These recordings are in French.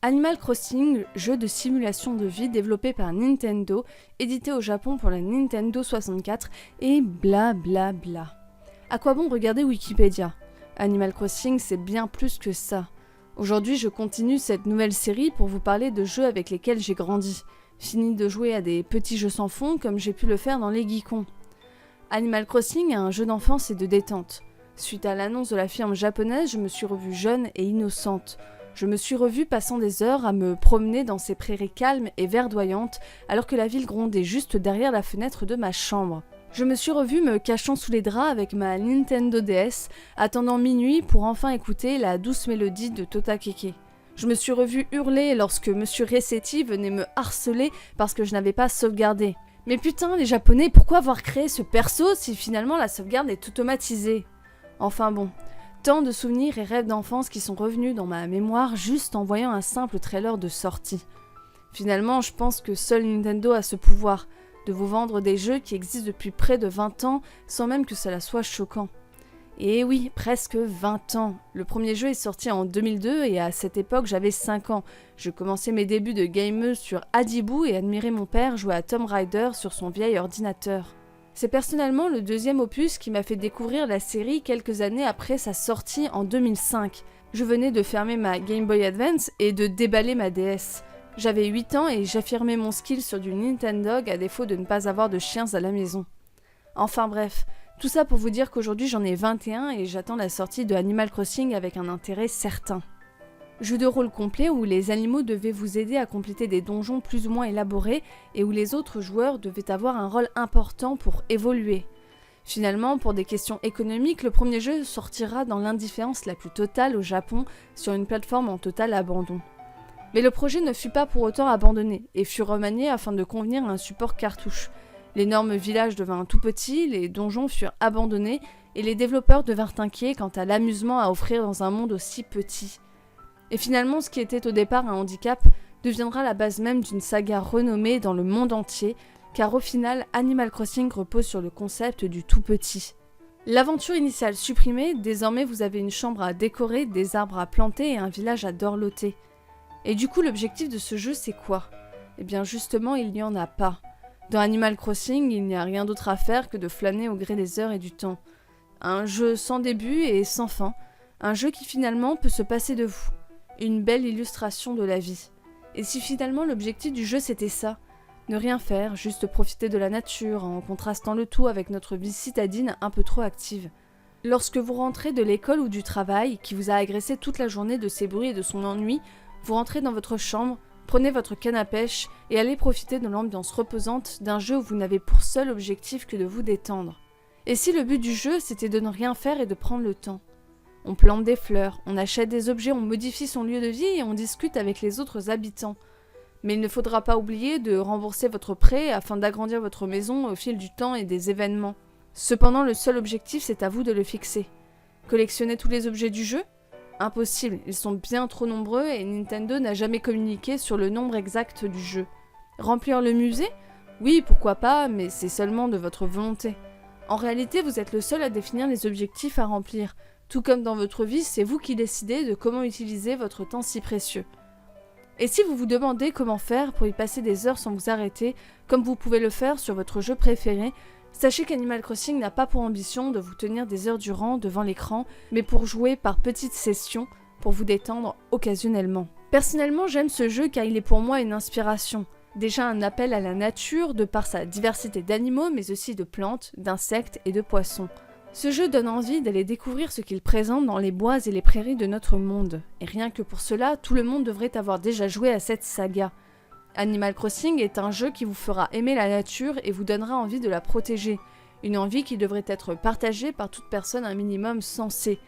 Animal Crossing, jeu de simulation de vie développé par Nintendo, édité au Japon pour la Nintendo 64 et bla bla bla. À quoi bon regarder Wikipédia ? Animal Crossing, c'est bien plus que ça. Aujourd'hui, je continue cette nouvelle série pour vous parler de jeux avec lesquels j'ai grandi. Fini de jouer à des petits jeux sans fond comme j'ai pu le faire dans les Geekons. Animal Crossing est un jeu d'enfance et de détente. Suite à l'annonce de la firme japonaise, je me suis revue jeune et innocente. Je me suis revue passant des heures à me promener dans ces prairies calmes et verdoyantes alors que la ville grondait juste derrière la fenêtre de ma chambre. Je me suis revue me cachant sous les draps avec ma Nintendo DS, attendant minuit pour enfin écouter la douce mélodie de Tota Keke. Je me suis revue hurler lorsque Monsieur Resetti venait me harceler parce que je n'avais pas sauvegardé. Mais putain, les Japonais, pourquoi avoir créé ce perso si finalement la sauvegarde est automatisée ? Enfin bon, tant de souvenirs et rêves d'enfance qui sont revenus dans ma mémoire juste en voyant un simple trailer de sortie. Finalement, je pense que seul Nintendo a ce pouvoir, de vous vendre des jeux qui existent depuis près de 20 ans sans même que cela soit choquant. Et oui, presque 20 ans. Le premier jeu est sorti en 2002 et à cette époque j'avais 5 ans. Je commençais mes débuts de gameuse sur Adibou et admirais mon père jouer à Tomb Raider sur son vieil ordinateur. C'est personnellement le deuxième opus qui m'a fait découvrir la série quelques années après sa sortie en 2005. Je venais de fermer ma Game Boy Advance et de déballer ma DS. J'avais 8 ans et j'affirmais mon skill sur du Nintendo à défaut de ne pas avoir de chiens à la maison. Enfin bref, tout ça pour vous dire qu'aujourd'hui j'en ai 21 et j'attends la sortie de Animal Crossing avec un intérêt certain. Jeu de rôle complet où les animaux devaient vous aider à compléter des donjons plus ou moins élaborés et où les autres joueurs devaient avoir un rôle important pour évoluer. Finalement, pour des questions économiques, le premier jeu sortira dans l'indifférence la plus totale au Japon sur une plateforme en total abandon. Mais le projet ne fut pas pour autant abandonné et fut remanié afin de convenir à un support cartouche. L'énorme village devint tout petit, les donjons furent abandonnés et les développeurs devinrent inquiets quant à l'amusement à offrir dans un monde aussi petit. Et finalement, ce qui était au départ un handicap deviendra la base même d'une saga renommée dans le monde entier, car au final, Animal Crossing repose sur le concept du tout petit. L'aventure initiale supprimée, désormais vous avez une chambre à décorer, des arbres à planter et un village à dorloter. Et du coup, l'objectif de ce jeu, c'est quoi ? Eh bien justement, il n'y en a pas. Dans Animal Crossing, il n'y a rien d'autre à faire que de flâner au gré des heures et du temps. Un jeu sans début et sans fin, un jeu qui finalement peut se passer de vous. Une belle illustration de la vie. Et si finalement l'objectif du jeu c'était ça, ne rien faire, juste profiter de la nature en contrastant le tout avec notre vie citadine un peu trop active. Lorsque vous rentrez de l'école ou du travail, qui vous a agressé toute la journée de ses bruits et de son ennui, vous rentrez dans votre chambre, prenez votre canne à pêche et allez profiter de l'ambiance reposante d'un jeu où vous n'avez pour seul objectif que de vous détendre. Et si le but du jeu c'était de ne rien faire et de prendre le temps ? On plante des fleurs, on achète des objets, on modifie son lieu de vie et on discute avec les autres habitants. Mais il ne faudra pas oublier de rembourser votre prêt afin d'agrandir votre maison au fil du temps et des événements. Cependant, le seul objectif, c'est à vous de le fixer. Collectionner tous les objets du jeu ? Impossible, ils sont bien trop nombreux et Nintendo n'a jamais communiqué sur le nombre exact du jeu. Remplir le musée ? Oui, pourquoi pas, mais c'est seulement de votre volonté. En réalité, vous êtes le seul à définir les objectifs à remplir. Tout comme dans votre vie, c'est vous qui décidez de comment utiliser votre temps si précieux. Et si vous vous demandez comment faire pour y passer des heures sans vous arrêter, comme vous pouvez le faire sur votre jeu préféré, sachez qu'Animal Crossing n'a pas pour ambition de vous tenir des heures durant devant l'écran, mais pour jouer par petites sessions, pour vous détendre occasionnellement. Personnellement, j'aime ce jeu car il est pour moi une inspiration. Déjà un appel à la nature de par sa diversité d'animaux, mais aussi de plantes, d'insectes et de poissons. Ce jeu donne envie d'aller découvrir ce qu'il présente dans les bois et les prairies de notre monde. Et rien que pour cela, tout le monde devrait avoir déjà joué à cette saga. Animal Crossing est un jeu qui vous fera aimer la nature et vous donnera envie de la protéger. Une envie qui devrait être partagée par toute personne un minimum sensée.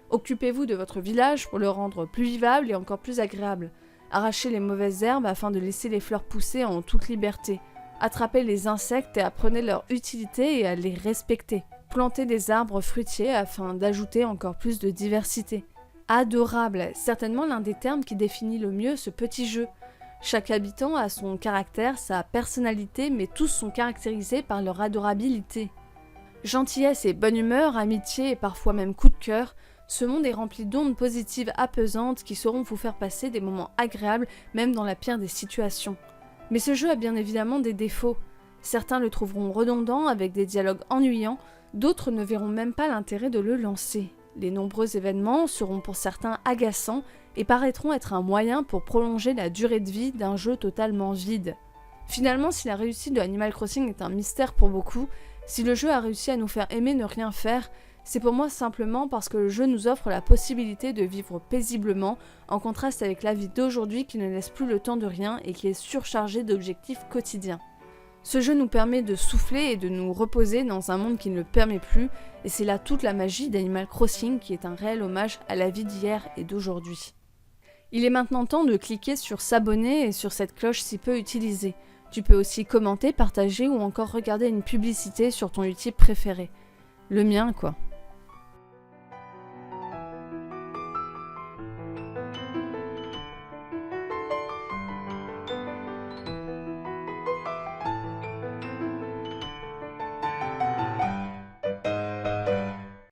Occupez-vous de votre village pour le rendre plus vivable et encore plus agréable. Arrachez les mauvaises herbes afin de laisser les fleurs pousser en toute liberté. Attrapez les insectes et apprenez leur utilité et à les respecter. Plantez des arbres fruitiers afin d'ajouter encore plus de diversité. Adorable, certainement l'un des termes qui définit le mieux ce petit jeu. Chaque habitant a son caractère, sa personnalité, mais tous sont caractérisés par leur adorabilité. Gentillesse et bonne humeur, amitié et parfois même coup de cœur, Ce monde est rempli d'ondes positives apaisantes qui sauront vous faire passer des moments agréables même dans la pire des situations. Mais ce jeu a bien évidemment des défauts. Certains le trouveront redondant avec des dialogues ennuyants, d'autres ne verront même pas l'intérêt de le lancer. Les nombreux événements seront pour certains agaçants et paraîtront être un moyen pour prolonger la durée de vie d'un jeu totalement vide. Finalement, si la réussite de Animal Crossing est un mystère pour beaucoup, si le jeu a réussi à nous faire aimer ne rien faire, c'est pour moi simplement parce que le jeu nous offre la possibilité de vivre paisiblement, en contraste avec la vie d'aujourd'hui qui ne laisse plus le temps de rien et qui est surchargée d'objectifs quotidiens. Ce jeu nous permet de souffler et de nous reposer dans un monde qui ne le permet plus, et c'est là toute la magie d'Animal Crossing qui est un réel hommage à la vie d'hier et d'aujourd'hui. Il est maintenant temps de cliquer sur s'abonner et sur cette cloche si peu utilisée. Tu peux aussi commenter, partager ou encore regarder une publicité sur ton Utip préféré. Le mien quoi.